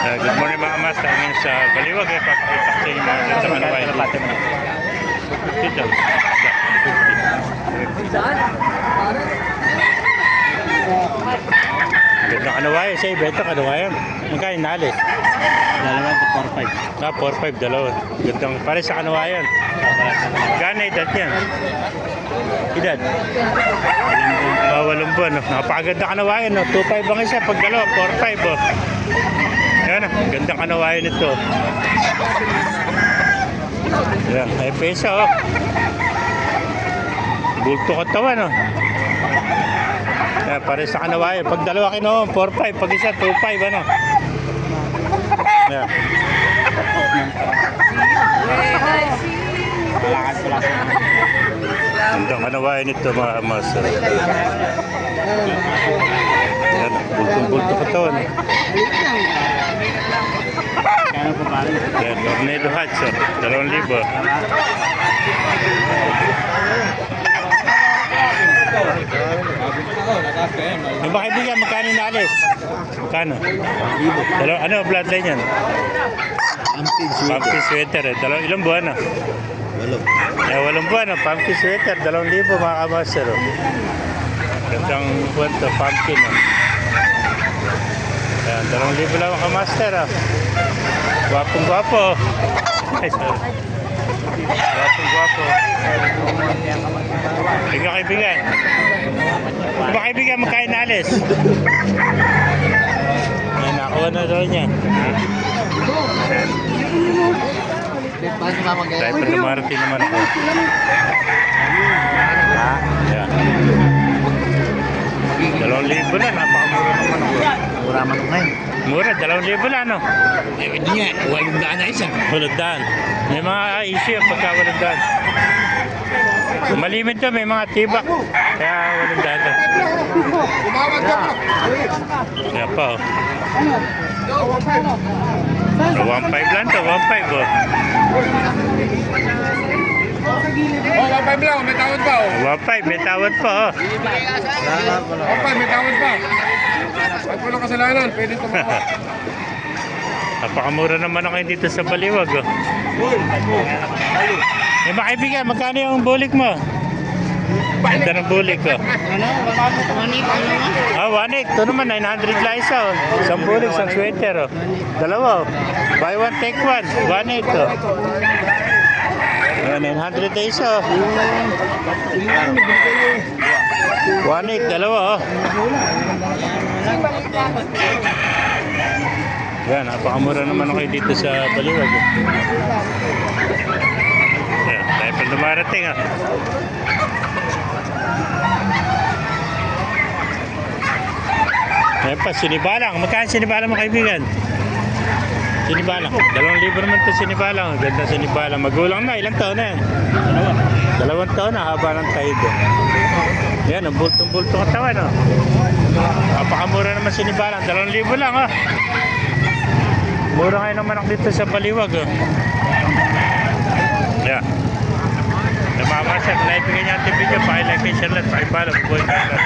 Good morning mga master. Ngayon sa Baliwag papakita ko sa inyo mga ganda kanawayan dito. Ganda kanawayan sa iba. Ito kanawayan. Magkain nalis. Dalawa ito, 4-5. 4-5, dalawa. Gandang pare sa kanawayan. Gana edad yan? Edad? 8 buwan. Napakaganda kanawayan. 2-5 ang isa. Pag dalawa, 4-5. Yan, gandang kanawayan ito. Yan, ay pesa oh. Bulto katawan oh. Yan, pare sa kanawayan. Pag dalawa kinuha, 4-5. Pag isa, 2-5 ano. Yan. Gandang kanawayan ito mga master. Yan, bultong-bulto katawan. Kano po pare? Yan, Tornado Hats, 2,000. Yung baka ibigyan, magkano inalis? Magkano? Ano, bloodline yan? Pumpkin sweater, ilang buwan na? 8 buwan na, pumpkin sweater, 2,000 mga kamaster. Gandang buwan to, pumpkin. Yan, 2,000 lang mga master. Gwapong-gwapo. Gwapong-gwapo. Bigyan kaibigan. Baka kaibigan, magkain na alis. Yan, nakuha na daw niya. Tayo pa dumarating naman ako. Yan. 2,000 na, napakamura naman ako. Mura man ngayon. Mura, 2,000 na, no? Eh, hindi nga, 800 na isa. 800. May mga issue pagka 800. Malimit to, may mga tibak. Kaya 800. Kaya pa, oh. 1.5 lang to, 1.5 oh. Oh, 1.5 lang, may tawad pa oh. 1.5, may tawad pa oh. 1.5, may tawad pa. Pag walang kasalanan, pwede tumawa. Napakamura naman ako dito sa Baliwag oh. Eh mga kaibigan, magkano yung bulik mo? Ganda ng bulik oh. Ano? 1 Ah, 1.8. Ito naman, 900 lang isa oh. Isang bulik, isang sweater oh. Dalawa oh. Buy one, take one. 1.8 oh. Ayan, 900 na isa oh. 1.8, dalawa oh. Yan, napakamura naman ako dito sa Baliwag oh. Yan, tayo pa dumarating ah. Ayan pa, sinibalang. Magkano sinibalang mga kaibigan? Sinibalang. 2,000 naman ito sinibalang. Ganda sinibalang. Magulang na. Ilang taon na yan? 2 taon na. Haba ng tayo. Yan, ang bultong-bulto katawan. Oh. Napakamura naman sinibalang. 2,000 lang. Oh. Mura ngayon naman ako dito sa Baliwag. Oh. Yan. Namamasak. Naibigay niya ang video. Pakilike, share lang. Pakibala. Buhay ka lang.